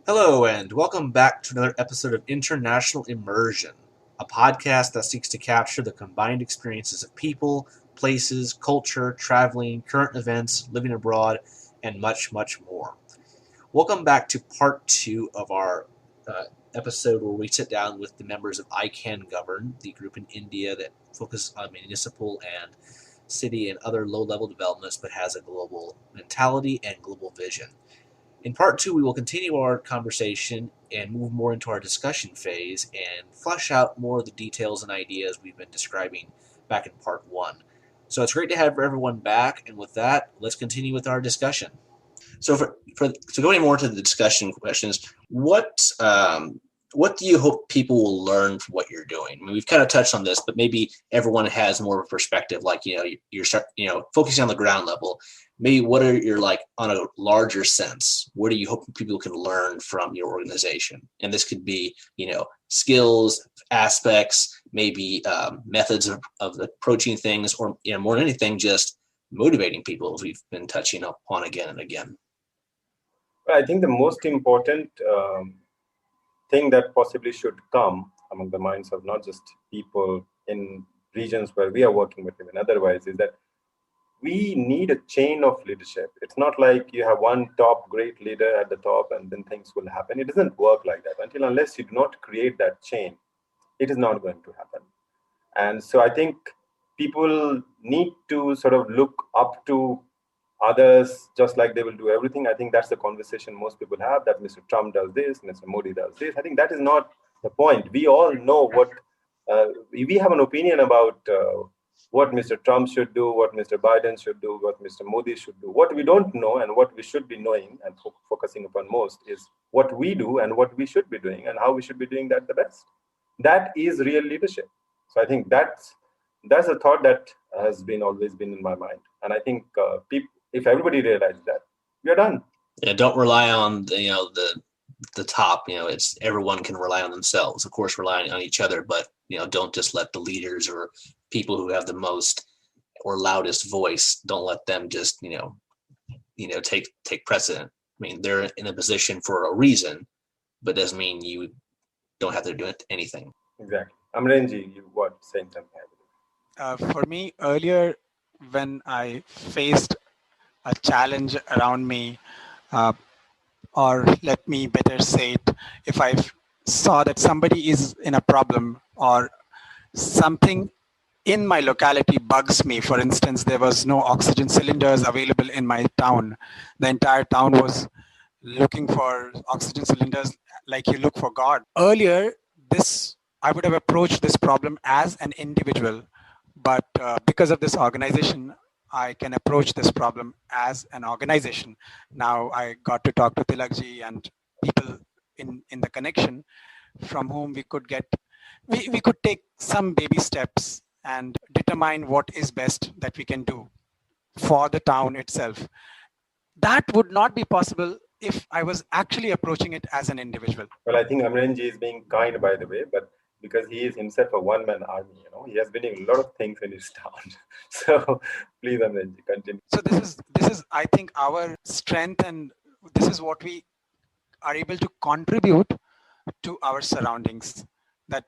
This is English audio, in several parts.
Hello, and welcome back to another episode of International Immersion, a podcast that seeks to capture the combined experiences of people, places, culture, traveling, current events, living abroad, and much, much more. Welcome back to part two of our episode where we sit down with the members of ICANGOVERN, the group in India that focuses on municipal and city and other low-level developments but has a global mentality and global vision. In part two, we will continue our conversation and move more into our discussion phase and flesh out more of the details and ideas we've been describing back in part one. So it's great to have everyone back, and with that, let's continue with our discussion. So going more to the discussion questions, what do you hope people will learn from what you're doing? I mean, we've kind of touched on this, but maybe everyone has more of a perspective. Like you're focusing on the ground level. Maybe what are your on a larger sense? What do you hope people can learn from your organization? And this could be skills, aspects, maybe methods of approaching things, or more than anything, just motivating people, as we've been touching upon again and again. I think the most important thing that possibly should come among the minds of not just people in regions where we are working with, even otherwise, is that we need a chain of leadership. It's not like you have one top great leader at the top and then things will happen. It doesn't work like that. Unless you do not create that chain, it is not going to happen. And so I think people need to sort of look up to others just like they will do everything. I think that's the conversation most people have, that Mr. Trump does this, Mr. Modi does this. I think that is not the point. We all know what we have an opinion about what Mr. Trump should do, what Mr. Biden should do, what Mr. Modi should do. What we don't know and what we should be knowing and focusing upon most is what we do and what we should be doing and how we should be doing that the best. That is real leadership. So I think that's a thought that has always been in my mind. And I think if everybody realizes that, we are done. Yeah, don't rely on the top. It's everyone can rely on themselves. Of course, relying on each other, but don't just let the leaders or people who have the most or loudest voice. Don't let them just take precedent. I mean, they're in a position for a reason, but doesn't mean you don't have to do anything. Exactly. Amrenji, you were saying something. For me, earlier when I faced a challenge around me, or let me better say it, if I saw that somebody is in a problem or something in my locality bugs me. For instance, there was no oxygen cylinders available in my town. The entire town was looking for oxygen cylinders like you look for God. Earlier, I would have approached this problem as an individual, but because of this organization, I can approach this problem as an organization. Now I got to talk to Tilakji and people in the connection from whom we could take some baby steps and determine what is best that we can do for the town itself. That would not be possible if I was actually approaching it as an individual. Well, I think Amrenji is being kind, by the way, but because he is himself a one-man army, he has been doing a lot of things in his town. So please, Amrenji, continue. So this is, I think, our strength, and this is what we are able to contribute to our surroundings. That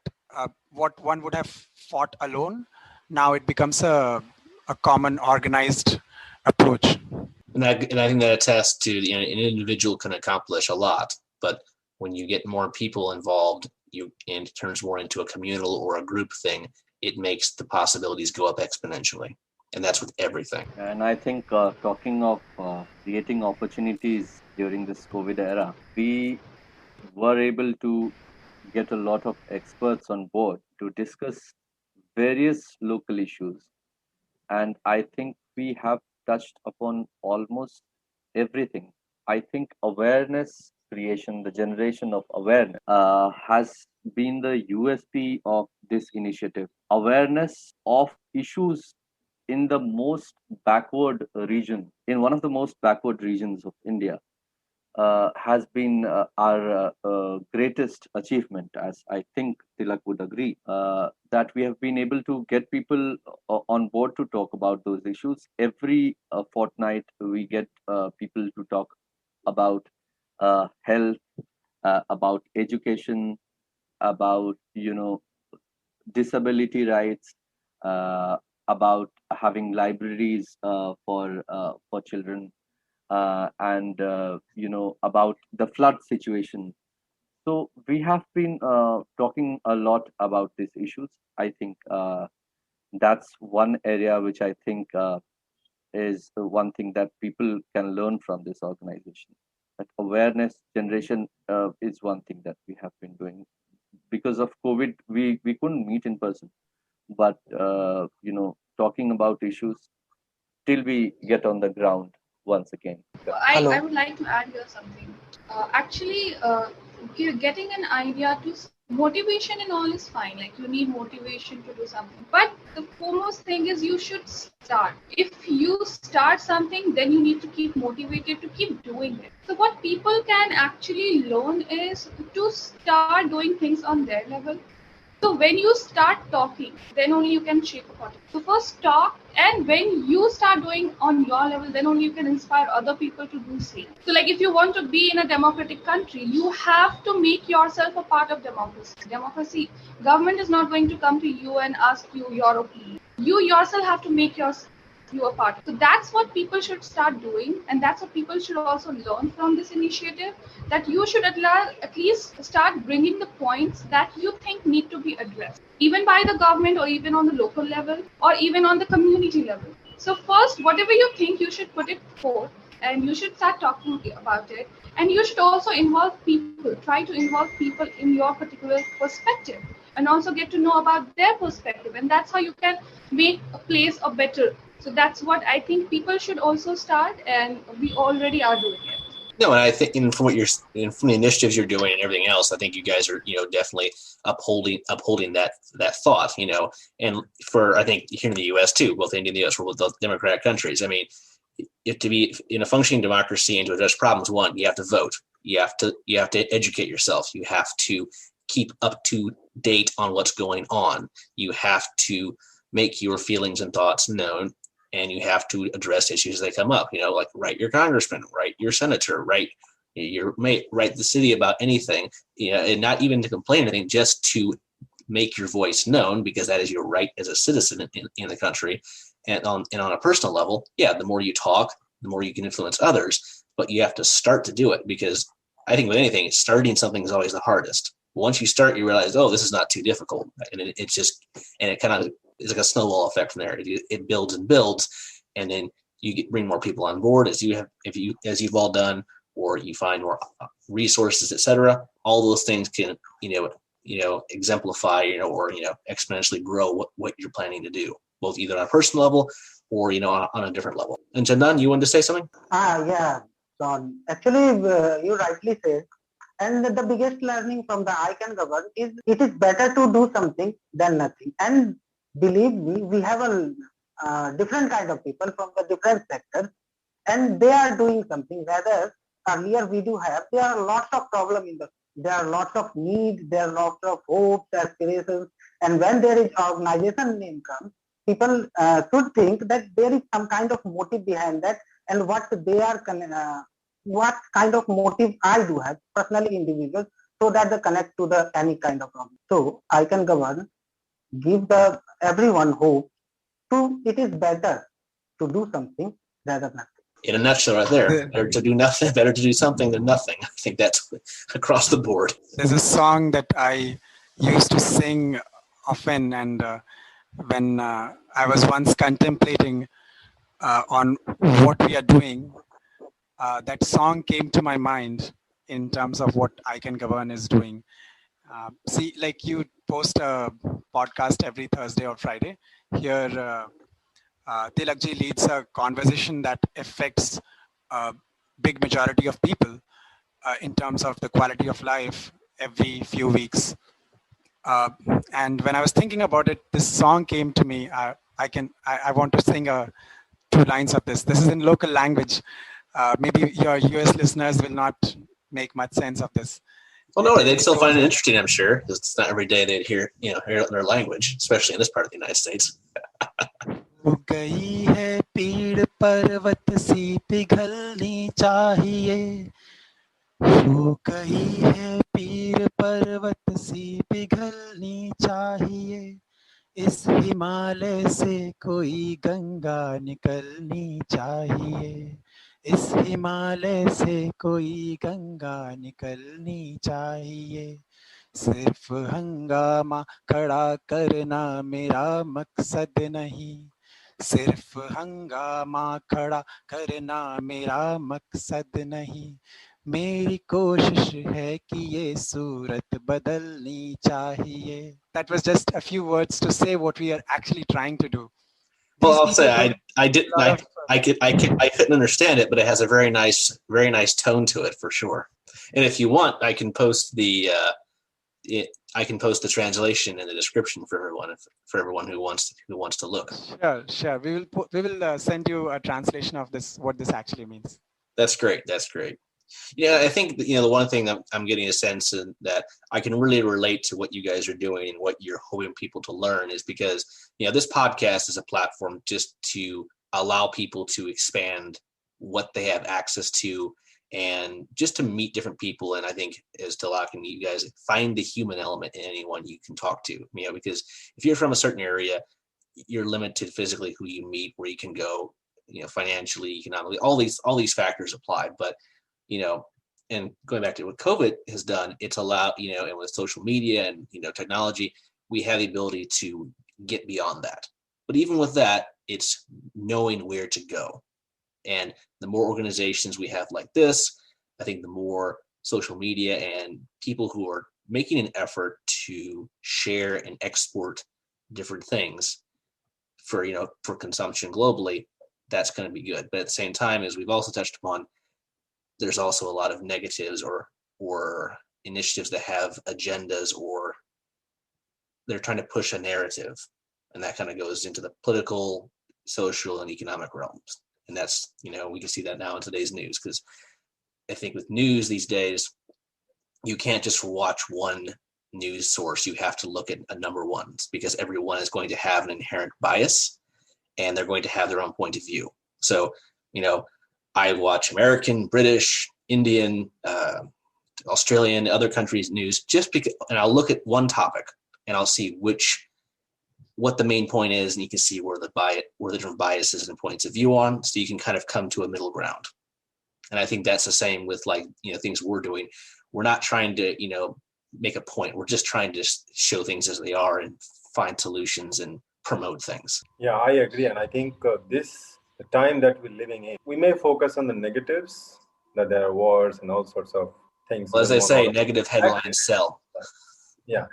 what one would have fought alone, now it becomes a common organized approach. And I think that attests to an individual can accomplish a lot, but when you get more people involved, and it turns more into a communal or a group thing, it makes the possibilities go up exponentially. And that's with everything. And I think talking of creating opportunities during this COVID era, we were able to get a lot of experts on board to discuss various local issues. And I think we have touched upon almost everything. I think awareness creation, the generation of awareness, has been the USP of this initiative. Awareness of issues in the most backward region, in one of the most backward regions of India, has been our greatest achievement, as I think Tilak would agree, that we have been able to get people on board to talk about those issues. Every fortnight, we get people to talk about health, about education, about disability rights, about having libraries for children, and about the flood situation. So we have been talking a lot about these issues. I think that's one area which I think is one thing that people can learn from this organization. That awareness generation is one thing that we have been doing. Because of COVID, we couldn't meet in person, but talking about issues till we get on the ground once again. I would like to add here something. Getting an idea to motivation and all is fine. Like you need motivation to do something, but the foremost thing is you should start. If you start something, then you need to keep motivated to keep doing it. So what people can actually learn is to start doing things on their level. So when you start talking, then only you can shape a party. So first talk, and when you start doing on your level, then only you can inspire other people to do same. So like if you want to be in a democratic country, you have to make yourself a part of democracy. Democracy, government is not going to come to you and ask you your opinion. You yourself have to make you a part. So that's what people should start doing, and that's what people should also learn from this initiative, that you should at least start bringing the points that you think need to be addressed, even by the government or even on the local level or even on the community level. So first, whatever you think, you should put it forth and you should start talking about it, and you should also involve people, try to involve people in your particular perspective and also get to know about their perspective, and that's how you can make a place a better. So that's what I think people should also start, and we already are doing it. No, and I think from what from the initiatives you're doing and everything else, I think you guys are, definitely upholding that thought, and for, I think here in the U.S. too, both India and the U.S. were both democratic countries. I mean, if to be in a functioning democracy and to address problems, one, you have to vote, you have to educate yourself, you have to keep up to date on what's going on, you have to make your feelings and thoughts known, and you have to address issues as they come up, like write your congressman, write your senator, write your mate, write the city about anything, and not even to complain anything, just to make your voice known, because that is your right as a citizen in the country. And on a personal level, the more you talk, the more you can influence others, but you have to start to do it, because I think with anything, starting something is always the hardest. Once you start, you realize, oh, this is not too difficult, and it kind of is like a snowball effect from there. It builds and builds, and then you bring more people on board as you've all done, or you find more resources, etc. All those things can exemplify or exponentially grow what you're planning to do, both either on a personal level or on a different level. And Chandan, you wanted to say something? Yeah, John. Actually, you rightly said. And the biggest learning from the I Can Govern is it is better to do something than nothing. And believe me, we have a different kind of people from the different sectors, and they are doing something. Rather, earlier there are lots of problems there are lots of needs, there are lots of hopes, aspirations, and when there is organization name comes, people should think that there is some kind of motive behind that, and what kind of motive I do have, personally individuals, so that they connect to any kind of problem. So I Can Govern give everyone hope it is better to do something rather than nothing. In a nutshell right there, better to do nothing, better to do something than nothing. I think that's across the board. There's a song that I used to sing often, and when I was once contemplating on what we are doing, that song came to my mind in terms of what I Can Govern is doing. See, like you post a podcast every Thursday or Friday. Here, Tilakji leads a conversation that affects a big majority of people in terms of the quality of life every few weeks. And when I was thinking about it, this song came to me. I want to sing 2 lines of this. This is in local language. Maybe your US listeners will not make much sense of this. Well, no, they'd still find it interesting, I'm sure, because it's not every day they'd hear it in their language, especially in this part of the United States. गई है पीड़ पर्वत सी पिघलनी चाहिए हो गई है पीर पर्वत सी पिघलनी चाहिए, इस हिमालय से कोई गंगा निकलनी चाहिए, इस हिमालय से कोई गंगा निकलनी चाहिए। सिर्फ हंगामा खड़ा करना मेरा मकसद नहीं, सिर्फ हंगामा खड़ा करना मेरा मकसद नहीं, मेरी कोशिश है कि ये सूरत बदलनी चाहिए. That was just a few words to say what we are actually trying to do. Well, These I'll say people I didn't I couldn't understand it, but it has a very nice tone to it for sure. And if you want, I can post the translation in the description for everyone who wants to look. Sure. We will send you a translation of this, what this actually means. That's great. Yeah, I think the one thing that I'm getting a sense of that I can really relate to what you guys are doing and what you're hoping people to learn is because this podcast is a platform just to allow people to expand what they have access to and just to meet different people. And I think as Tilak and you guys find the human element in anyone you can talk to, because if you're from a certain area, you're limited physically who you meet, where you can go, financially, economically, all these factors apply. But and going back to what COVID has done, it's allowed, and with social media and, technology, we have the ability to get beyond that. But even with that, it's knowing where to go. And the more organizations we have like this, I think the more social media and people who are making an effort to share and export different things for consumption globally, that's going to be good. But at the same time, as we've also touched upon, there's also a lot of negatives or initiatives that have agendas, or they're trying to push a narrative, and that kind of goes into the political, social, and economic realms. And that's, we can see that now in today's news, because I think with news these days, you can't just watch one news source. You have to look at a number of ones, because everyone is going to have an inherent bias, and they're going to have their own point of view. So, I watch American, British, Indian, Australian, other countries' news just because, and I'll look at one topic and I'll see what the main point is, and you can see where the different biases and points of view on, so you can kind of come to a middle ground. And I think that's the same with things we're doing. We're not trying to make a point. We're just trying to show things as they are and find solutions and promote things. Yeah, I agree, and I think the time that we're living in, we may focus on the negatives, that there are wars and all sorts of things. Well, as I say, negative headlines sell. Yeah,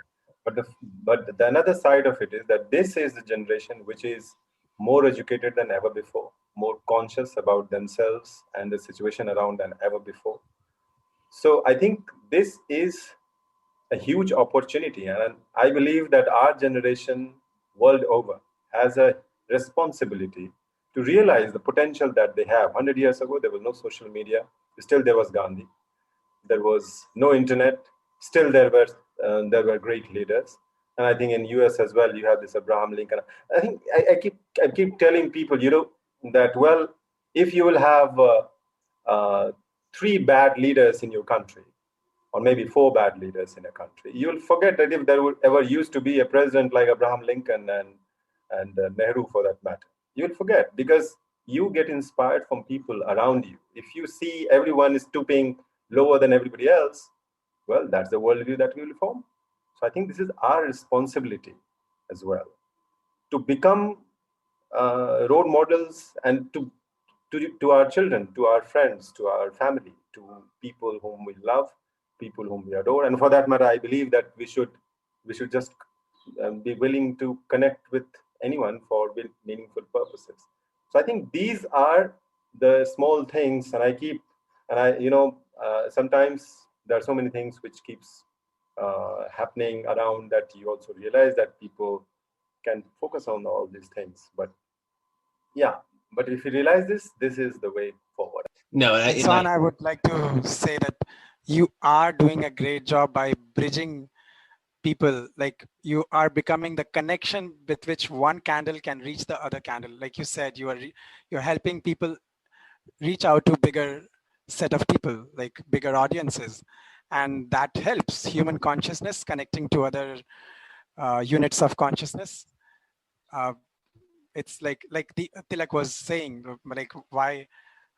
but the another side of it is that this is the generation which is more educated than ever before, more conscious about themselves and the situation around than ever before. So I think this is a huge opportunity, and I believe that our generation world over has a responsibility to realize the potential that they have. 100 years ago, there was no social media. Still, there was Gandhi. There was no internet. Still, there were great leaders. And I think in US as well, you have this Abraham Lincoln. I think I keep telling people, that, well, if you will have 3 bad leaders in your country, or maybe 4 bad leaders in a country, you'll forget that if there would ever used to be a president like Abraham Lincoln and Nehru for that matter. You'll forget, because you get inspired from people around you. If you see everyone is stooping lower than everybody else, well, that's the worldview that we will form. So I think this is our responsibility as well, to become role models, and to our children, to our friends, to our family, to people whom we love, people whom we adore. And for that matter, I believe that we should just be willing to connect with anyone for meaningful purposes. So I think these are the small things, and sometimes there are so many things which keeps happening around, that you also realize that people can focus on all these things. But if you realize this is the way forward. No, I would like to say that you are doing a great job by bridging people. Like, you are becoming the connection with which one candle can reach the other candle. Like you said, you're helping people reach out to bigger set of people, like bigger audiences. And that helps human consciousness connecting to other units of consciousness. It's like the Tilak was saying, like why,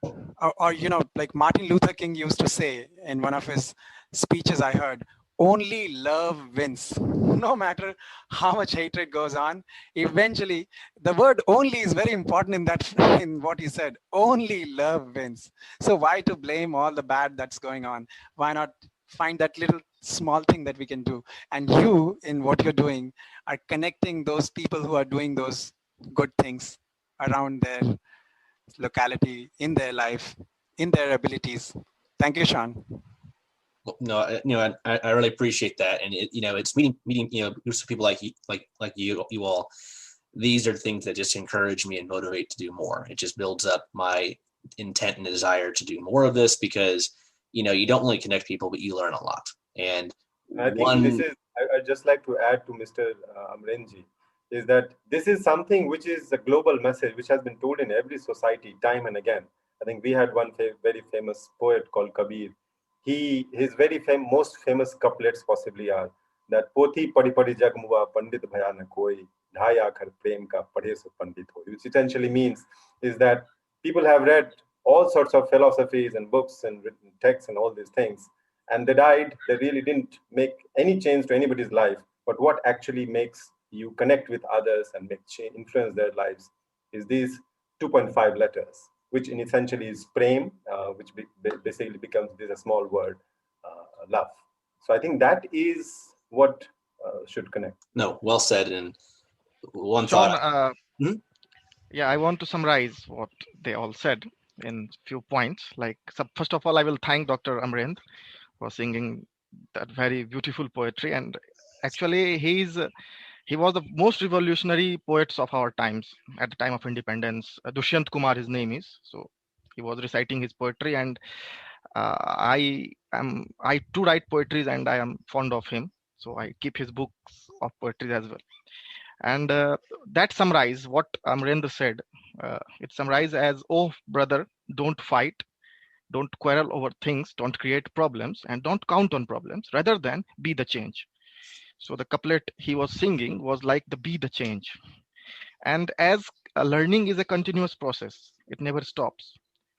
or like Martin Luther King used to say in one of his speeches I heard, only love wins. No matter how much hatred goes on, eventually the word only is very important in that, in what he said. Only love wins. So why to blame all the bad that's going on? Why not find that little small thing that we can do? And you, in what you're doing, are connecting those people who are doing those good things around their locality, in their life, in their abilities. Thank you, Sean. No, I really appreciate that, and it's meeting groups of people like you all. These are things that just encourage me and motivate to do more. It just builds up my intent and desire to do more of this, because you don't only connect people, but you learn a lot. And I think this is, I'd just like to add to Mr. Amrenji, is that this is something which is a global message which has been told in every society time and again. I think we had one very famous poet called Kabir. His very most famous couplets possibly are that Poti padi padi jagmuva pandit bhaya na koi, dhaya akhar prem ka padhe so pandit ho, which essentially means is that people have read all sorts of philosophies and books and written texts and all these things, and they died. They really didn't make any change to anybody's life. But what actually makes you connect with others and influence their lives is these 2.5 letters, which in essentially is prem, which basically becomes this a small word, love. So I think that is what should connect. No, well said. And one Sean, thought. Yeah, I want to summarize what they all said in few points. Like, first of all, I will thank Dr. Amrendra for singing that very beautiful poetry. And actually, he was the most revolutionary poets of our times at the time of independence. Dushyant Kumar, his name is. So he was reciting his poetry, and I too write poetries, and I am fond of him. So I keep his books of poetry as well. And that summarize what Amrendra said. It summarized as, oh brother, don't fight, don't quarrel over things, don't create problems, and don't count on problems, rather than be the change. So the couplet he was singing was like the be the change. And as learning is a continuous process, it never stops.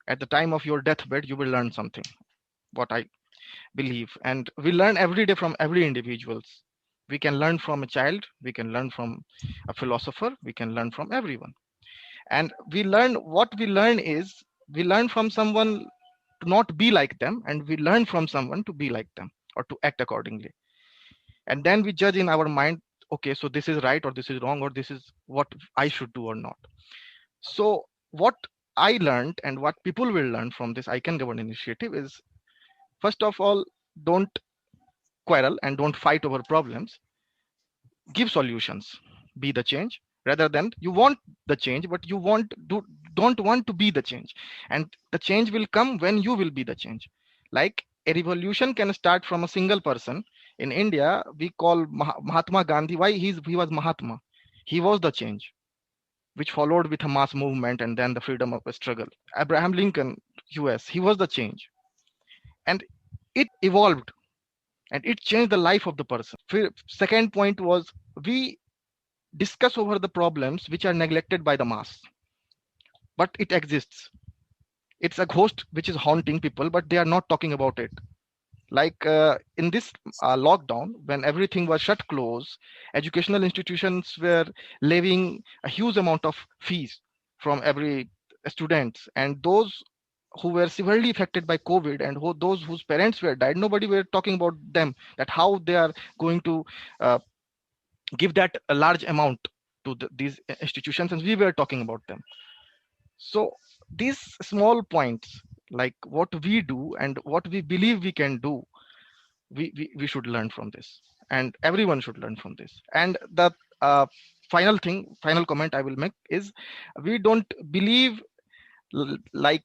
At the time of your deathbed, you will learn something, what I believe. And we learn every day from every individuals. We can learn from a child, we can learn from a philosopher, we can learn from everyone. And we learn from someone to not be like them, and we learn from someone to be like them or to act accordingly. And then we judge in our mind, okay, so this is right or this is wrong, or this is what I should do or not. So what I learned and what people will learn from this I Can Govern initiative is, first of all, don't quarrel and don't fight over problems. Give solutions, be the change, rather than you want the change, but you don't want to be the change. And the change will come when you will be the change. Like a revolution can start from a single person. In India, we call Mahatma Gandhi. Why he was Mahatma? He was the change, which followed with a mass movement and then the freedom of a struggle. Abraham Lincoln, US, he was the change. And it evolved and it changed the life of the person. Second point was, we discuss over the problems which are neglected by the mass, but it exists. It's a ghost which is haunting people, but they are not talking about it. Like in this lockdown, when everything was shut close, educational institutions were levying a huge amount of fees from every student, and those who were severely affected by COVID and those whose parents were died, nobody were talking about them, that how they are going to give that a large amount to these institutions, and we were talking about them. So these small points, like what we do and what we believe we can do, we should learn from this, and everyone should learn from this. And the final comment I will make is, we don't believe like,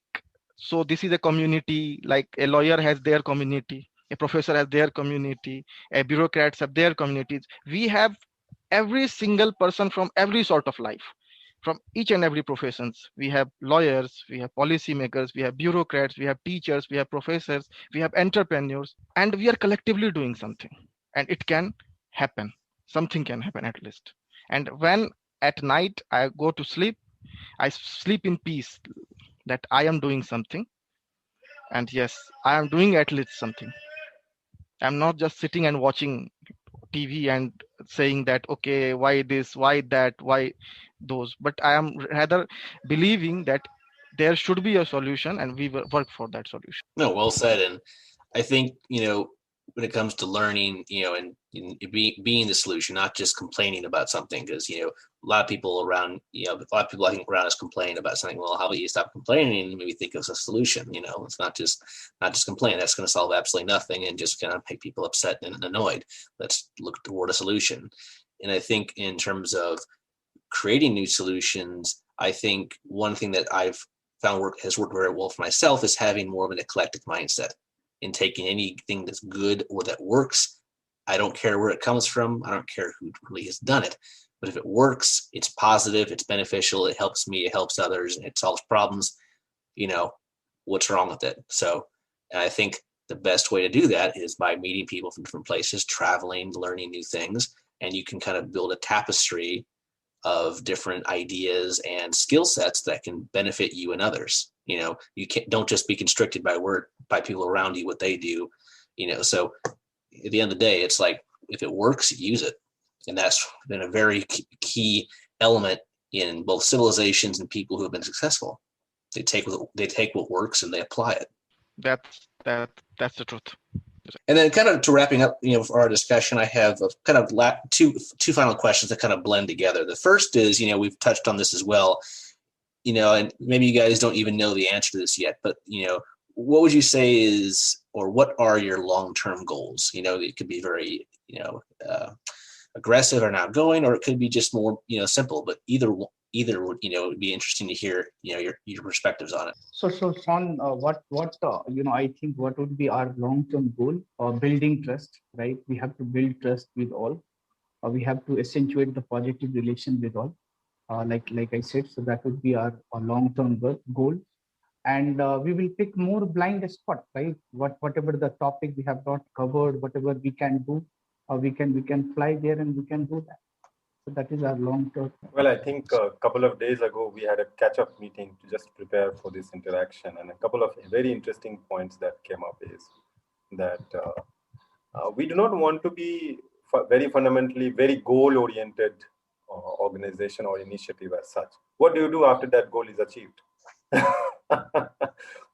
so this is a community, like a lawyer has their community, a professor has their community, a bureaucrats have their communities. We have every single person from every sort of life, from each and every professions. We have lawyers, we have policymakers, we have bureaucrats, we have teachers, we have professors, we have entrepreneurs, and we are collectively doing something. And it can happen. Something can happen at least. And when at night I go to sleep, I sleep in peace that I am doing something. And yes, I am doing at least something. I'm not just sitting and watching TV and saying that, okay, why this, why that, why those, but I am rather believing that there should be a solution and we will work for that solution. No, well said. And I think, when it comes to learning, and being the solution, not just complaining about something, because, a lot of people around, a lot of people I think around us complain about something. Well, how about you stop complaining and maybe think of a solution? It's not just complain. That's going to solve absolutely nothing and just kind of make people upset and annoyed. Let's look toward a solution. And I think in terms of creating new solutions, I think one thing that I've found has worked very well for myself is having more of an eclectic mindset in taking anything that's good or that works. I don't care where it comes from. I don't care who really has done it. But if it works, it's positive, it's beneficial, it helps me, it helps others, and it solves problems, what's wrong with it? So, and I think the best way to do that is by meeting people from different places, traveling, learning new things, and you can kind of build a tapestry of different ideas and skill sets that can benefit you and others. You don't just be constricted by people around you, what they do, so at the end of the day, it's like, if it works, use it. And that's been a very key element in both civilizations and people who have been successful. They take what works and they apply it. That's the truth. And then kind of to wrapping up, for our discussion, I have kind of two final questions that kind of blend together. The first is, we've touched on this as well, and maybe you guys don't even know the answer to this yet, but, what would you say is, or what are your long-term goals? It could be very, aggressive or outgoing, or it could be just more, simple, but either would, it'd be interesting to hear, your perspectives on it. So Sean, I think what would be our long-term goal? Building trust, right? We have to build trust with all. We have to accentuate the positive relation with all. Like I said, so that would be our long-term goal. And we will pick more blind spot, right? Whatever the topic we have not covered, whatever we can do, we can fly there and we can do that. So that is our long term. Well, I think a couple of days ago, we had a catch-up meeting to just prepare for this interaction. And a couple of very interesting points that came up is that we do not want to be very fundamentally, very goal-oriented organization or initiative as such. What do you do after that goal is achieved?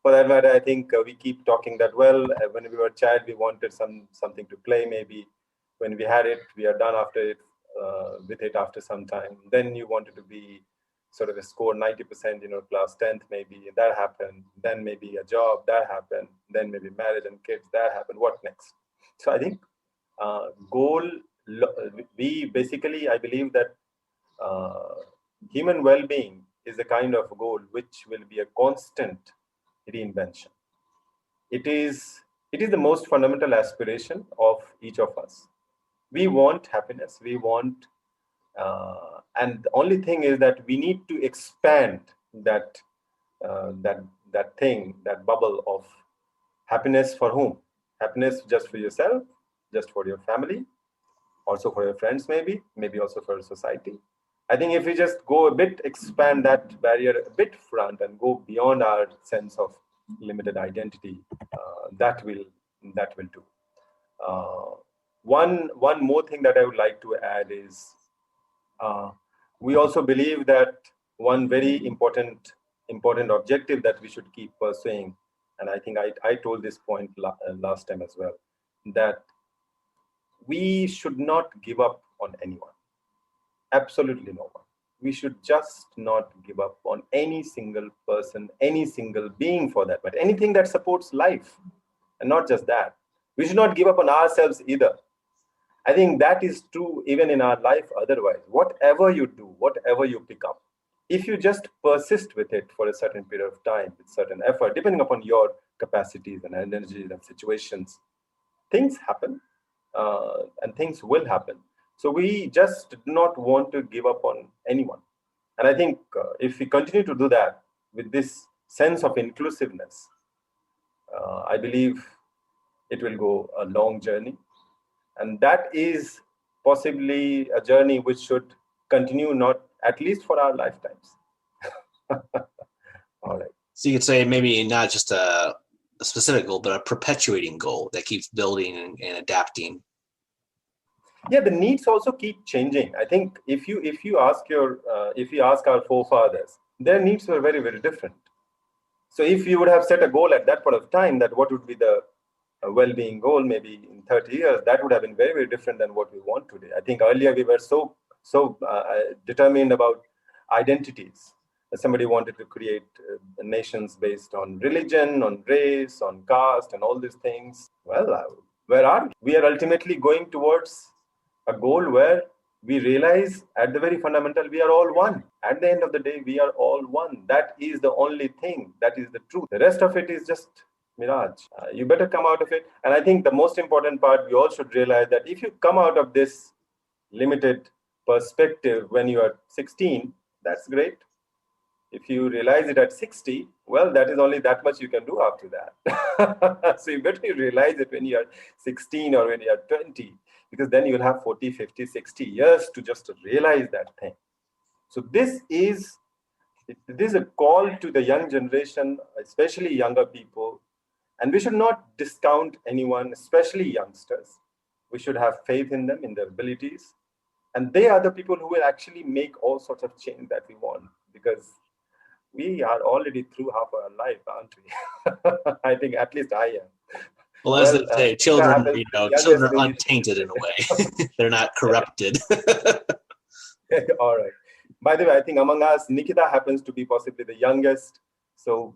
For that matter, I think we keep talking that, well, when we were a child, we wanted something to play. Maybe when we had it, we are done after it. With it after some time. Then you wanted to be sort of a score 90%, class 10th, maybe that happened. Then maybe a job, that happened. Then maybe marriage and kids, that happened. What next? So I think I believe that human well-being is a kind of goal which will be a constant reinvention. It is the most fundamental aspiration of each of us. We want happiness. We want, and the only thing is that we need to expand that thing, that bubble of happiness for whom? Happiness just for yourself, just for your family, also for your friends, maybe also for society. I think if we just go a bit, expand that barrier a bit front and go beyond our sense of limited identity, that will do. One more thing that I would like to add is we also believe that one very important objective that we should keep pursuing, and I think I told this point last time as well, that we should not give up on anyone. Absolutely no one. We should just not give up on any single person, any single being for that, but anything that supports life. And not just that. We should not give up on ourselves either. I think that is true even in our life otherwise. Whatever you do, whatever you pick up, if you just persist with it for a certain period of time, with certain effort, depending upon your capacities and energies and situations, things happen and things will happen. So we just do not want to give up on anyone. And I think if we continue to do that with this sense of inclusiveness, I believe it will go a long journey. And that is possibly a journey which should continue, not at least for our lifetimes. All right. So you could say maybe not just a specific goal, but a perpetuating goal that keeps building and adapting. Yeah, the needs also keep changing. I think if you ask our forefathers, their needs were very, very different. So if you would have set a goal at that point of time, that what would be the well-being goal, maybe in 30 years, that would have been very, very different than what we want today. I think earlier we were so determined about identities. Somebody wanted to create nations based on religion, on race, on caste, and all these things. Well, where are we? We are ultimately going towards a goal where we realize at the very fundamental, we are all one. At the end of the day, we are all one. That is the only thing. That is the truth. The rest of it is just mirage. You better come out of it. And I think the most important part, we all should realize that if you come out of this limited perspective when you are 16, that's great. If you realize it at 60, well, that is only that much you can do after that. So you better realize it when you are 16 or when you are 20, because then you'll have 40, 50, 60 years to just realize that thing. So this is a call to the young generation, especially younger people. And we should not discount anyone, especially youngsters. We should have faith in them, in their abilities. And they are the people who will actually make all sorts of change that we want, because we are already through half our life, aren't we? I think at least I am. Well, as they say, children are untainted in a way. They're not corrupted. All right. By the way, I think among us, Nikita happens to be possibly the youngest. So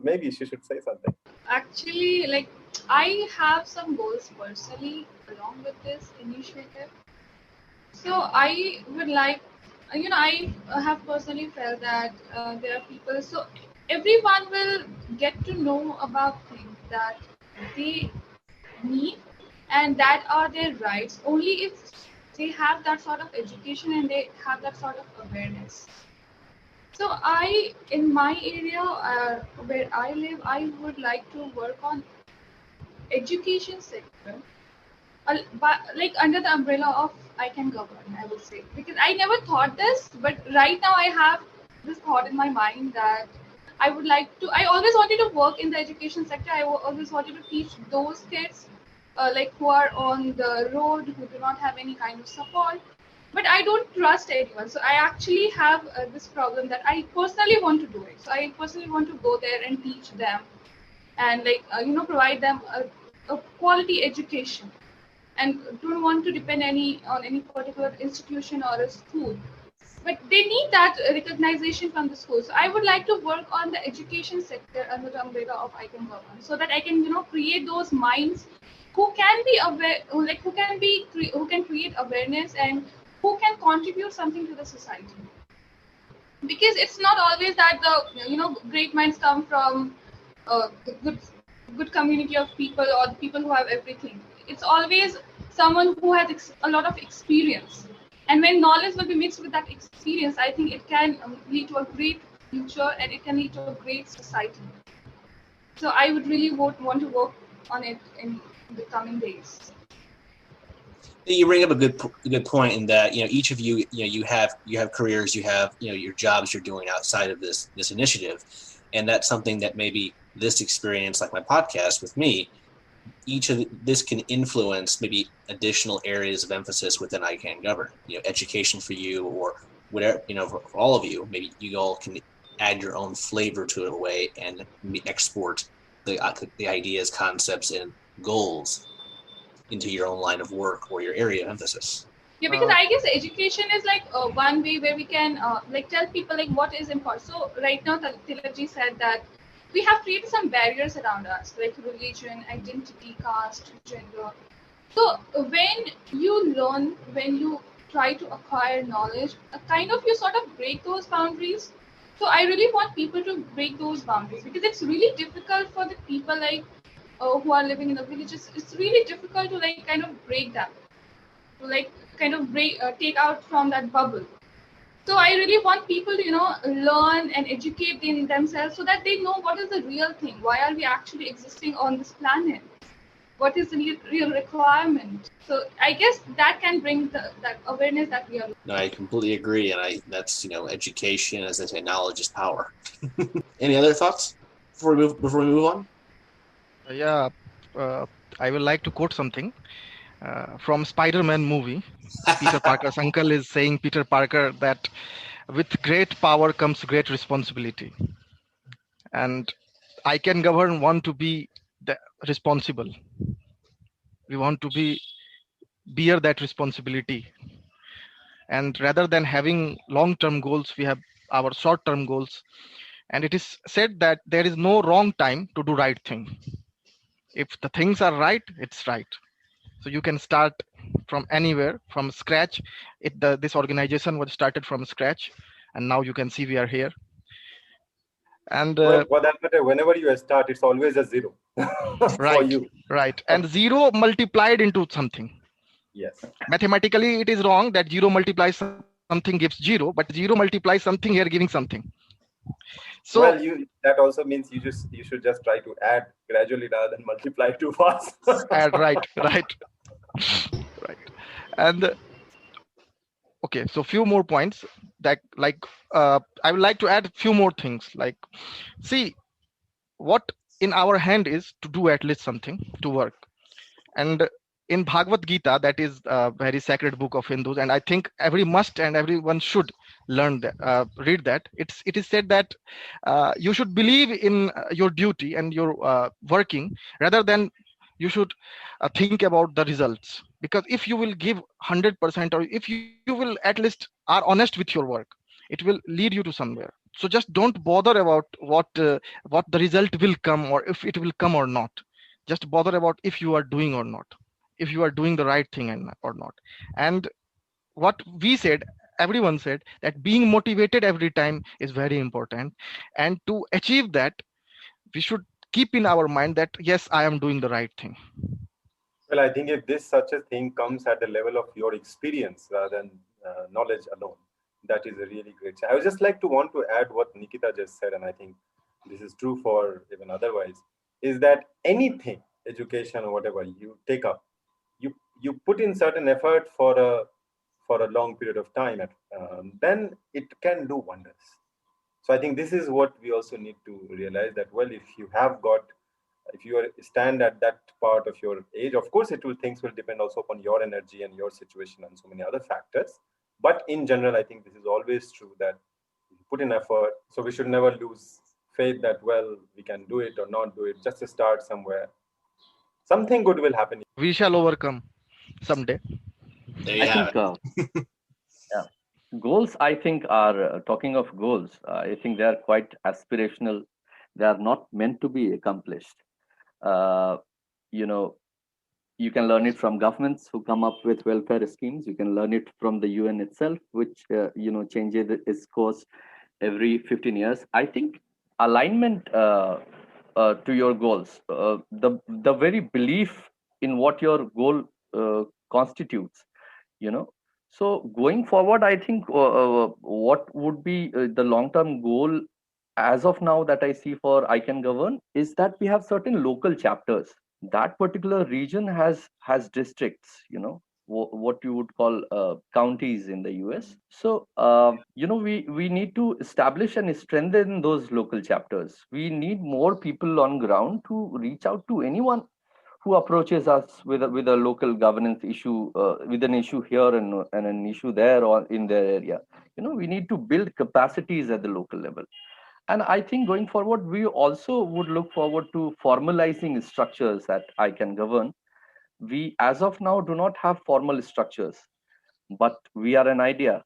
maybe she should say something. Actually, I have some goals personally along with this initiative. So I would like, I have personally felt that there are people, so everyone will get to know about things that they need and that are their rights only if they have that sort of education and they have that sort of awareness. So in my area where I live, I would like to work on education sector, under the umbrella of ICANGOVERN, I would say, because I never thought this, but right now I have this thought in my mind that I always wanted to work in the education sector. I always wanted to teach those kids who are on the road, who do not have any kind of support. But I don't trust anyone. So I actually have this problem that I personally want to do it. So I personally want to go there and teach them and provide them a quality education, and don't want to depend on any particular institution or a school. But they need that recognition from the school. So I would like to work on the education sector under the umbrella of ICANGOVERN, so that I can create those minds who can be aware, who can create awareness and who can contribute something to the society. Because it's not always that the great minds come from the good community of people or the people who have everything. It's always someone who has a lot of experience. And when knowledge will be mixed with that experience, I think it can lead to a great future and it can lead to a great society. So I would really want to work on it in the coming days. You bring up a good point in that each of you you have careers, you have your jobs you're doing outside of this initiative, and that's something that maybe this experience, like my podcast with me, this can influence maybe additional areas of emphasis within ICANGOVERN. Education for you, or whatever, for all of you, maybe you all can add your own flavor to it away and export the ideas, concepts, and goals into your own line of work or your area of emphasis. Yeah, because I guess education is one way where we can tell people what is important. So right now, Tilakji said that we have created some barriers around us, like religion, identity, caste, gender. So when you learn, when you try to acquire knowledge, you sort of break those boundaries. So I really want people to break those boundaries, because it's really difficult for the people who are living in the villages. It's really difficult to break that, to take out from that bubble. So I really want people to, learn and educate in themselves so that they know what is the real thing. Why are we actually existing on this planet? What is the real requirement? So I guess that can bring that awareness that we are. No, I completely agree, and that's education, as they say, knowledge is power. Any other thoughts before we move on? Yeah, I would like to quote something from Spider-Man movie. Peter Parker's uncle is saying Peter Parker that with great power comes great responsibility, and ICANGOVERN want to be responsible. We want to bear that responsibility, and rather than having long-term goals, we have our short-term goals. And it is said that there is no wrong time to do right thing. If the things are right, it's right. So you can start from anywhere, from scratch. This organization was started from scratch, and now you can see we are here. And for that matter, whenever you start, it's always a zero. Right, for you. Right. And zero multiplied into something. Yes. Mathematically, it is wrong that zero multiplies something gives zero, but zero multiplies something here giving something. So well, that also means you should just try to add gradually rather than multiply too fast. right. And okay, so few more points that I would like to add a few more things. Like, see, what in our hand is to do at least something to work. And in Bhagavad Gita, that is a very sacred book of Hindus, and I think everyone should learn that, read that. It is said that you should believe in your duty and your working rather than you should think about the results. Because if you will give 100%, or if you will at least are honest with your work, it will lead you to somewhere. So just don't bother about what the result will come, or if it will come or not. Just bother about if you are doing or not, if you are doing the right thing or not. And what everyone said that being motivated every time is very important. And to achieve that, we should keep in our mind that yes, I am doing the right thing. Well, I think if such a thing comes at the level of your experience rather than knowledge alone, that is a really great. I would just like to want to add what Nikita just said, and I think this is true for even otherwise, is that anything, education or whatever you take up, you put in certain effort for a long period of time, then it can do wonders. So I think this is what we also need to realize, that well, if you stand at that part of your age, of course things will depend also upon your energy and your situation and so many other factors. But in general, I think this is always true, that you put in effort. So we should never lose faith that, well, we can do it or not do it. Just to start somewhere. Something good will happen. We shall overcome someday. There you have it. Yeah. Goals, I think, are talking of goals. I think they are quite aspirational. They are not meant to be accomplished. You can learn it from governments who come up with welfare schemes. You can learn it from the UN itself, which changes its course every 15 years. I think alignment to your goals, the very belief in what your goal constitutes, So going forward, I think what would be the long-term goal as of now that I see for ICANGOVERN is that we have certain local chapters. That particular region has districts, what you would call counties in the US. So, we need to establish and strengthen those local chapters. We need more people on ground to reach out to anyone who approaches us with a local governance issue, with an issue here and an issue there or in their area. We need to build capacities at the local level. And I think going forward, we also would look forward to formalizing structures at ICANGOVERN. We, as of now, do not have formal structures, but we are an idea.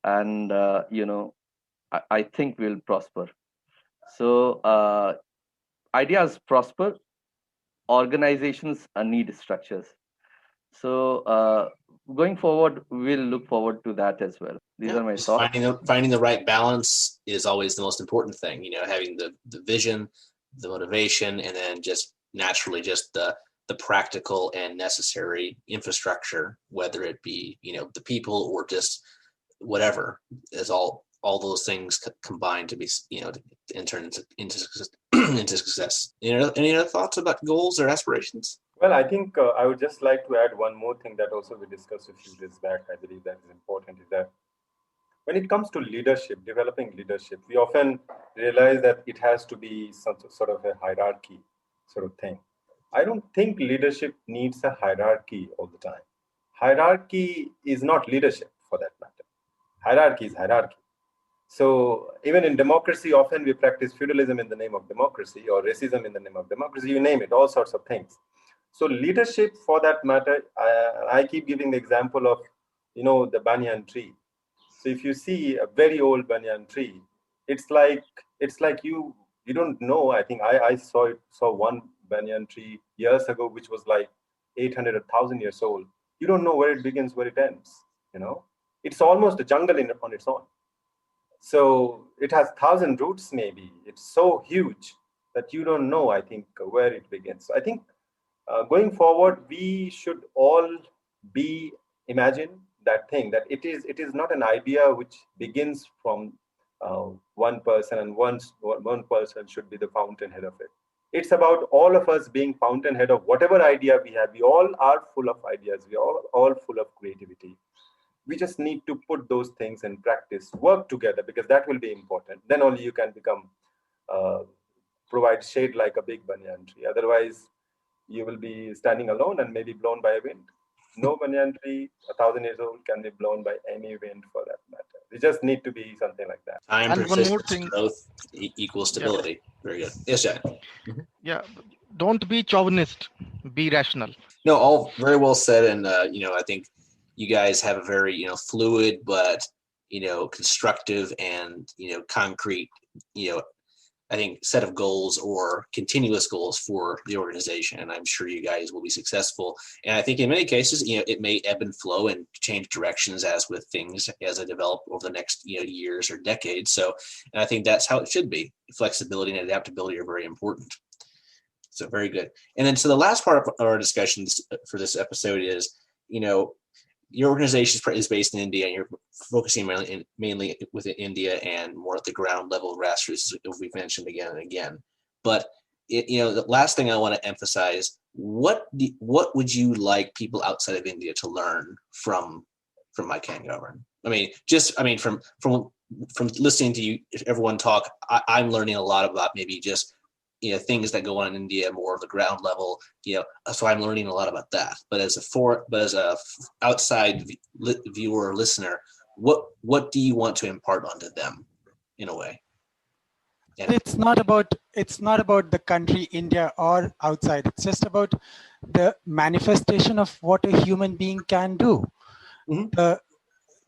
And, I think we'll prosper. So ideas prosper, organizations need structures. So going forward, we'll look forward to that as well. These are my thoughts. Finding the right balance is always the most important thing. Having the vision, the motivation, and then just naturally just the practical and necessary infrastructure, whether it be the people or just whatever is all those things combined to be, to enter into success. Any other thoughts about goals or aspirations? Well, I think I would just like to add one more thing that also we discussed a few days back. I believe that is important, is that when it comes to leadership, developing leadership, we often realize that it has to be some sort of a hierarchy sort of thing. I don't think leadership needs a hierarchy all the time. Hierarchy is not leadership, for that matter. Hierarchy is hierarchy. So even in democracy, often we practice feudalism in the name of democracy, or racism in the name of democracy, you name it, all sorts of things. So leadership, for that matter, I keep giving the example of, the banyan tree. So if you see a very old banyan tree, it's like you don't know. I think I saw one banyan tree years ago, which was like 800, 1,000 years old. You don't know where it begins, where it ends. It's almost a jungle on its own. So it has 1,000 roots, maybe. It's so huge that you don't know, I think, where it begins. So I think going forward, we should all imagine that thing, that it is not an idea which begins from one person, and one person should be the fountainhead of it. It's about all of us being fountainhead of whatever idea we have. We all are full of ideas. We are all full of creativity. We just need to put those things in practice, work together, because that will be important. Then only you can provide shade like a big banyan tree. Otherwise, you will be standing alone and maybe blown by a wind. No banyan tree, 1,000 years old, can be blown by any wind, for that matter. We just need to be something like that. Time, persistence, growth equals stability. Yeah. Very good. Yes, Jack. Yeah. Don't be chauvinist. Be rational. No, all very well said. And, I think you guys have a very, fluid, but, constructive and, concrete, I think set of goals or continuous goals for the organization. And I'm sure you guys will be successful. And I think in many cases, it may ebb and flow and change directions as with things as they develop over the next, years or decades. So, and I think that's how it should be. Flexibility and adaptability are very important. So very good. And then, so the last part of our discussion for this episode is, your organization is based in India, and you're focusing mainly within India and more at the ground level grassroots, as we've mentioned again and again. But the last thing I want to emphasize: what would you like people outside of India to learn from ICANGOVERN? From listening to everyone talk, I'm learning a lot about maybe just things that go on in India, more of the ground level, so I'm learning a lot about that. But as a outside viewer or listener, what do you want to impart onto them in a way? And it's not about the country, India, or outside. It's just about the manifestation of what a human being can do. Mm-hmm.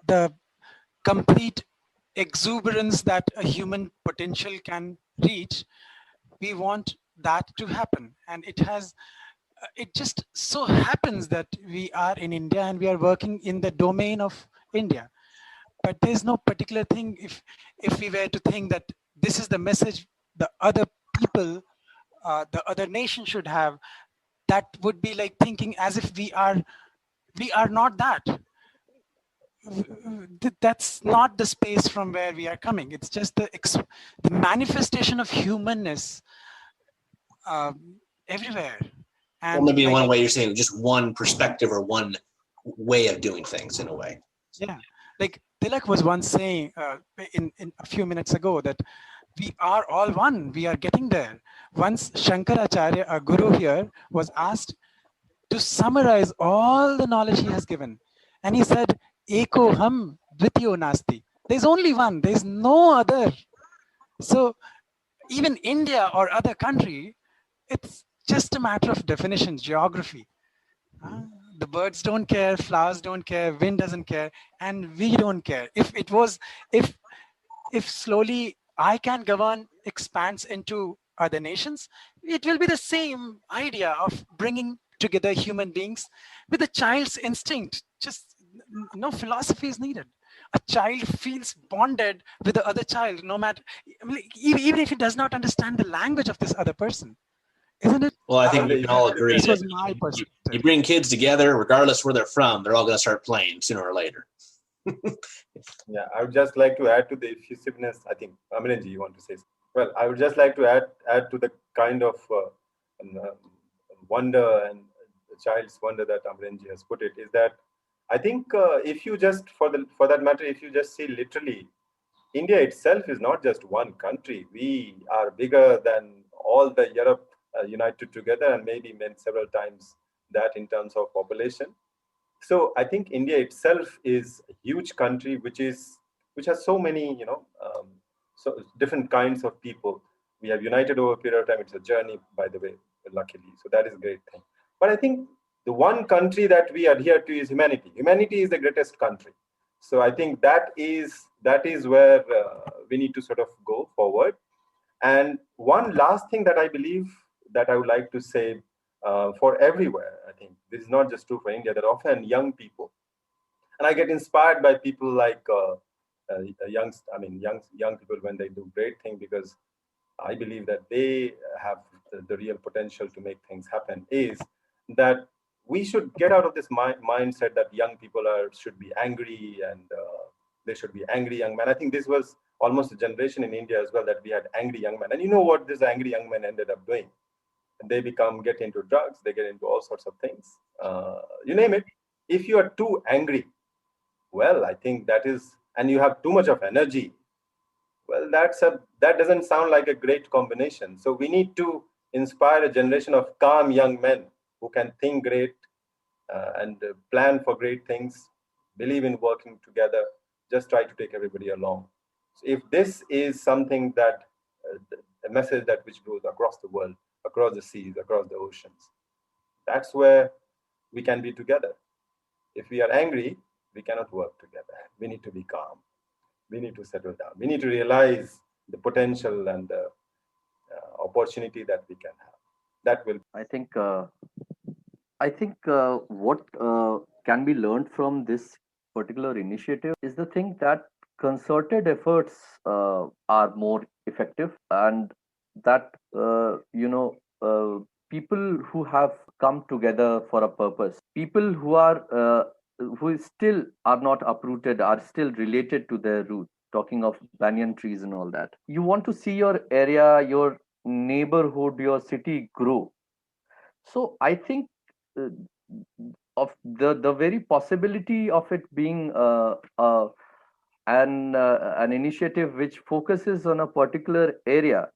The complete exuberance that a human potential can reach. We want that to happen, and it just so happens that we are in India and we are working in the domain of India. But there's no particular thing. If we were to think that this is the message the other people, the other nation should have, that would be like thinking as if we are not that. That's not the space from where we are coming. It's just the manifestation of humanness everywhere. And maybe in one way you're saying just one perspective or one way of doing things in a way. Yeah, like Tilak was once saying in a few minutes ago that we are all one. We are getting there. Once Shankaracharya, a guru here, was asked to summarize all the knowledge he has given, and he said, Eko ham dvitiyo nasti. There's only one. There's no other. So even India or other country, it's just a matter of definitions, geography. The birds don't care, flowers don't care, wind doesn't care, and we don't care. If slowly ICANGOVERN expands into other nations, it will be the same idea of bringing together human beings with a child's instinct. Just no philosophy is needed. A child feels bonded with the other child, no matter, even if he does not understand the language of this other person. Isn't it? Well, I think we can all agree this was that my perspective. You bring kids together, regardless where they're from, they're all going to start playing sooner or later. Yeah, I would just like to add to the effusiveness. I think, Aminanji, you want to say? Well, I would just like to add to the kind of wonder and the child's wonder that Aminanji has put it, is that I think if you just for that matter, if you just see literally, India itself is not just one country. We are bigger than all the Europe united together, and maybe several times that in terms of population. So I think India itself is a huge country, which has so many, so different kinds of people. We have united over a period of time. It's a journey, by the way, luckily. So that is a great thing. But I think the one country that we adhere to is humanity. Humanity is the greatest country. So I think that is where we need to sort of go forward. And one last thing that I believe that I would like to say for everywhere, I think this is not just true for India, that often young people, and I get inspired by people like young people when they do great things, because I believe that they have the real potential to make things happen, is that we should get out of this mindset that young people should be angry and they should be angry young men. I think this was almost a generation in India as well, that we had angry young men. And you know what this angry young men ended up doing? They get into drugs, they get into all sorts of things. You name it. If you are too angry, well, I think and you have too much of energy, well, that doesn't sound like a great combination. So we need to inspire a generation of calm young men who can think great and plan for great things, believe in working together, just try to take everybody along. So if this is something that a message that which goes across the world, across the seas, across the oceans, that's where we can be together. If we are angry, we cannot work together. We need to be calm. We need to settle down. We need to realize the potential and the opportunity that we can have. That will. I think what can be learned from this particular initiative is the thing that concerted efforts are more effective, and that people who have come together for a purpose, people who still are not uprooted, are still related to their roots. Talking of banyan trees and all that, you want to see your area, your neighborhood, your city grow. So I think uh, of the very possibility of it being an initiative which focuses on a particular area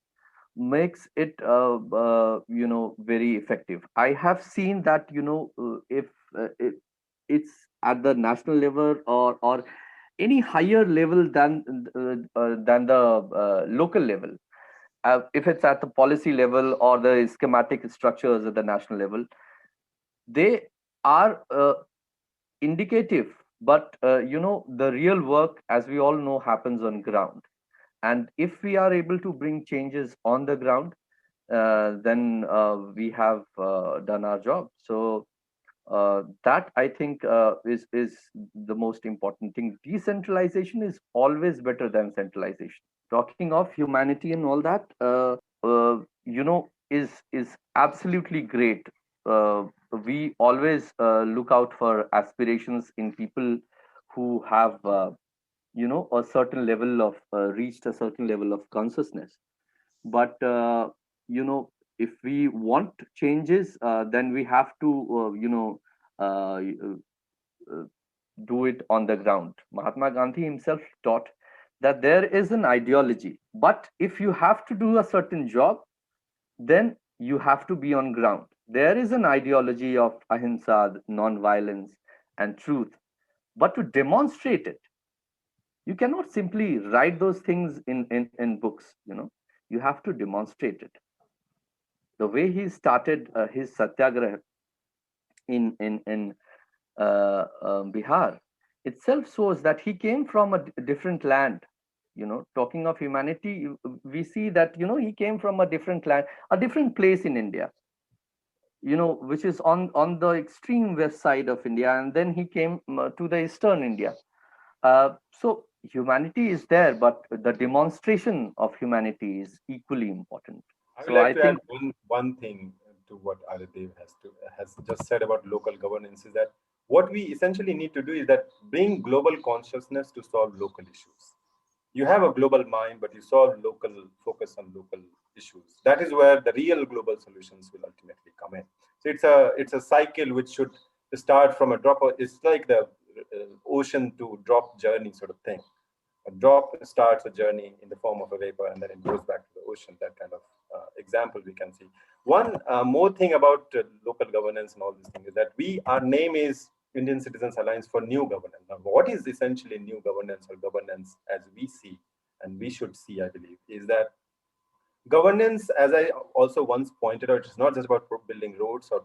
makes it very effective. I have seen that if it's at the national level or any higher level than the local level, if it's at the policy level or the schematic structures at the national level, they are indicative, but the real work, as we all know, happens on ground. And if we are able to bring changes on the ground, then we have done our job. So that, I think, is the most important thing. Decentralization is always better than centralization. Talking of humanity and all that, is absolutely great. We always look out for aspirations in people who have a certain level of reached a certain level of consciousness. But if we want changes, then we have to uh, uh, do it on the ground. Mahatma Gandhi himself taught that there is an ideology, but if you have to do a certain job, then you have to be on ground. There is an ideology of ahimsa, non-violence, and truth, but to demonstrate it, you cannot simply write those things in books. You have to demonstrate it. The way he started his satyagraha in Bihar itself shows that he came from a different land. Talking of humanity, we see that he came from a different land, a different place in India, which is on the extreme west side of India, and then he came to the eastern India. So humanity is there, but the demonstration of humanity is equally important. I would So like I to add think one thing to what Aradev has just said about local governance, is that what we essentially need to do is that bring global consciousness to solve local issues. You have a global mind, but you solve local, focus on local issues. That is where the real global solutions will ultimately come in. So it's a cycle which should start from a drop. It's like the ocean to drop journey sort of thing. A drop starts a journey in the form of a vapor, and then it goes back to the ocean. That kind of example we can see. One more thing about local governance and all this thing is that our name is Indian Citizens Alliance for New Governance. Now, what is essentially new governance or governance as we see, and we should see, I believe, is that governance, as I also once pointed out, it's not just about building roads or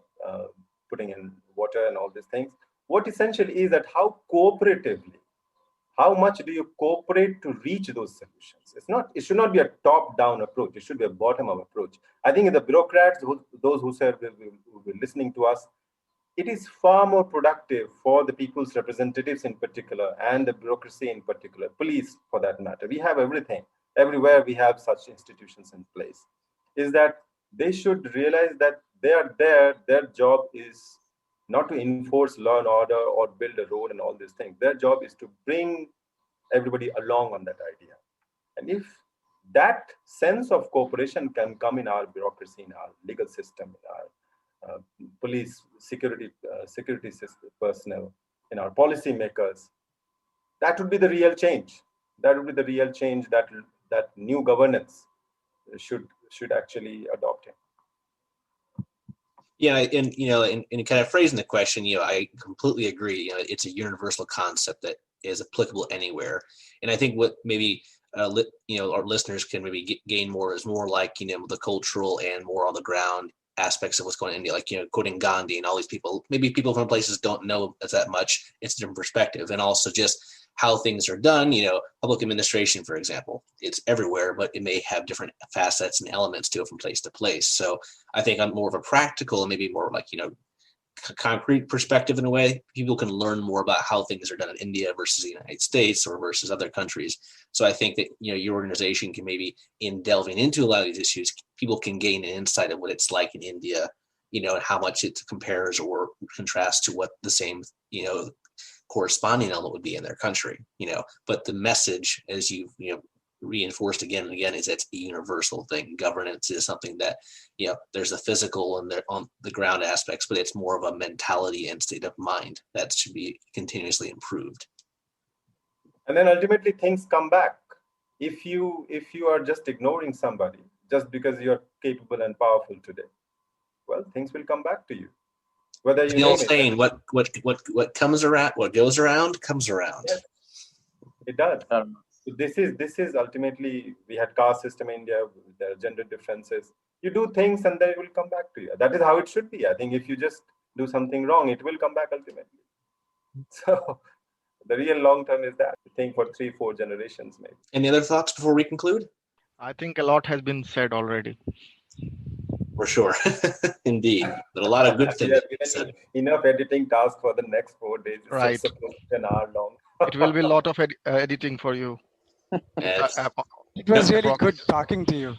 putting in water and all these things. What essentially is that how much do you cooperate to reach those solutions? It should not be a top-down approach. It should be a bottom-up approach. I think the bureaucrats, those who will be listening to us, it is far more productive for the people's representatives in particular and the bureaucracy in particular, police for that matter. We have everything. Everywhere we have such institutions in place. Is that they should realize that they are there, their job is not to enforce law and order or build a road and all these things. Their job is to bring everybody along on that idea. And if that sense of cooperation can come in our bureaucracy, in our legal system, in our police, security personnel, in our policy makers, that would be the real change. That would be the real change that new governance should actually adopt it. Yeah, and kind of phrasing the question, I completely agree. It's a universal concept that is applicable anywhere. And I think what maybe our listeners can maybe gain more is more like the cultural and more on the ground aspects of what's going on in India, like quoting Gandhi and all these people. Maybe people from places don't know as that much. It's a different perspective, and also just how things are done. Public administration, for example, it's everywhere, but it may have different facets and elements to it from place to place. So I think on more of a practical and maybe more like concrete perspective, in a way, people can learn more about how things are done in India versus the United States or versus other countries. So I think that your organization can maybe, in delving into a lot of these issues, people can gain an insight of what it's like in India, and how much it compares or contrasts to what the same corresponding element would be in their country. But the message, as you've reinforced again and again, is it's a universal thing. Governance is something that there's a physical and on the ground aspects, but it's more of a mentality and state of mind that should be continuously improved. And then ultimately things come back. If you are just ignoring somebody just because you're capable and powerful today, well, things will come back to you. Whether you the old saying, what comes around, what goes around comes around. Yes, it does. This is ultimately, we had caste system in India, there are gender differences. You do things and then it will come back to you. That is how it should be. I think if you just do something wrong, it will come back ultimately. So the real long term is that. I think for 3-4 generations maybe. Any other thoughts before we conclude? I think a lot has been said already. For sure. Indeed. But a lot of good things. Enough editing task for the next 4 days. It's right. supposed to be an hour long. It will be a lot of editing for you. It was really good talking to you.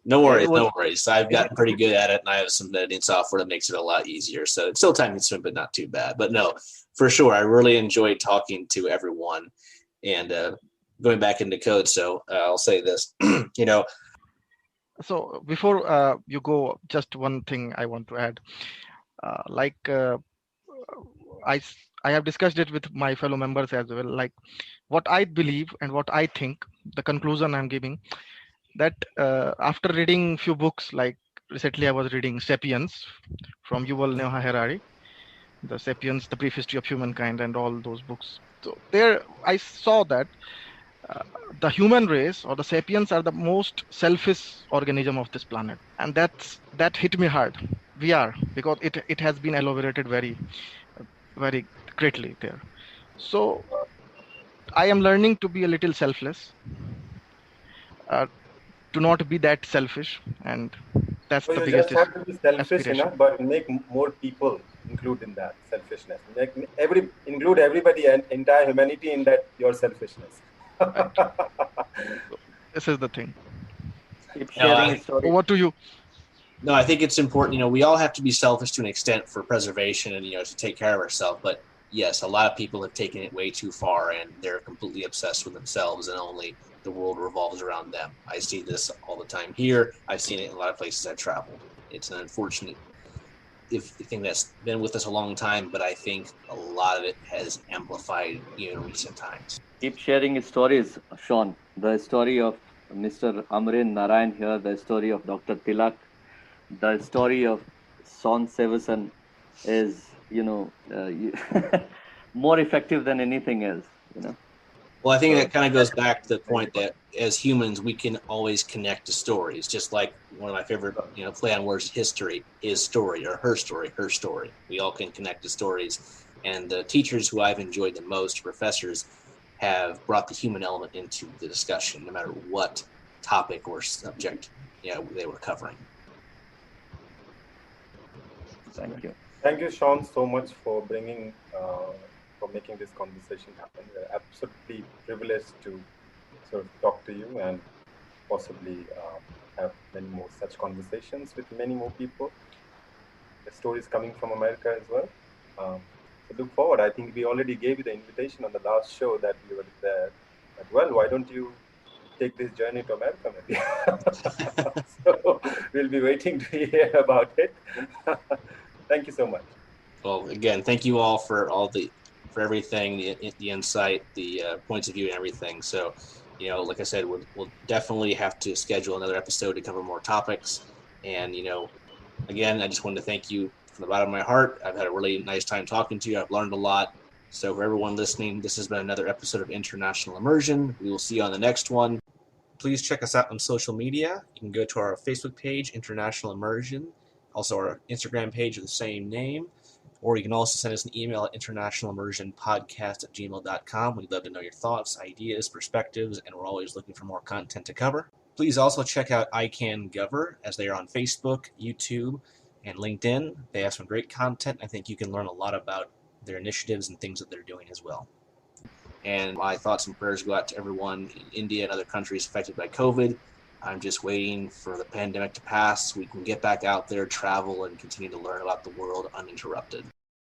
No worries. I've gotten pretty good at it, and I have some editing software that makes it a lot easier. So it's still time consuming, but not too bad. But no, for sure, I really enjoyed talking to everyone and going back into code. So I'll say this, So before you go, just one thing I want to add. I have discussed it with my fellow members as well. Like what I believe and what I think, the conclusion I'm giving, that after reading few books, like recently I was reading *Sapiens* from Yuval Noah Harari, the *Sapiens*, the Brief History of Humankind, and all those books. So there I saw that the human race or the sapiens are the most selfish organism of this planet, and that hit me hard. We are, because it has been elaborated very, very greatly there. So I am learning to be a little selfless, to not be that selfish, and that's the biggest. You just have to be selfish enough, but make more people include in that selfishness. Include everybody and entire humanity in that your selfishness. This is the thing. Keep sharing it. Over to you. No, I think it's important. We all have to be selfish to an extent for preservation and to take care of ourselves. But yes, a lot of people have taken it way too far, and they're completely obsessed with themselves, and only the world revolves around them. I see this all the time here. I've seen it in a lot of places I've traveled. It's an unfortunate thing that's been with us a long time, but I think a lot of it has amplified in recent times. Keep sharing stories, Sean. The story of Mr. Amrin Narayan here, the story of Dr. Tilak, the story of Son Sevasan is, more effective than anything else, Well, I think So, that kind of goes back to the point that as humans, we can always connect to stories, just like one of my favorite, play on words, history, his story, or her story, her story. We all can connect to stories. And the teachers who I've enjoyed the most, professors, have brought the human element into the discussion, no matter what topic or subject they were covering. Thank you. Thank you, Sean, so much for making this conversation happen. We're absolutely privileged to sort of talk to you and possibly have many more such conversations with many more people. The stories coming from America as well. So look forward. I think we already gave you the invitation on the last show that you were there. But well, why don't you take this journey to America maybe? So we'll be waiting to hear about it. Thank you so much. Well, again, thank you all for everything, the insight, the points of view, and everything. So, like I said, we'll definitely have to schedule another episode to cover more topics. And again, I just wanted to thank you from the bottom of my heart. I've had a really nice time talking to you. I've learned a lot. So for everyone listening, this has been another episode of International Immersion. We will see you on the next one. Please check us out on social media. You can go to our Facebook page, International Immersion, also our Instagram page of the same name, or you can also send us an email at internationalimmersionpodcast@gmail.com. We'd love to know your thoughts, ideas, perspectives, and we're always looking for more content to cover. Please also check out ICANGOVERN, as they are on Facebook, YouTube, and LinkedIn. They have some great content. I think you can learn a lot about their initiatives and things that they're doing as well. And my thoughts and prayers go out to everyone in India and other countries affected by COVID. I'm just waiting for the pandemic to pass so we can get back out there, travel, and continue to learn about the world uninterrupted.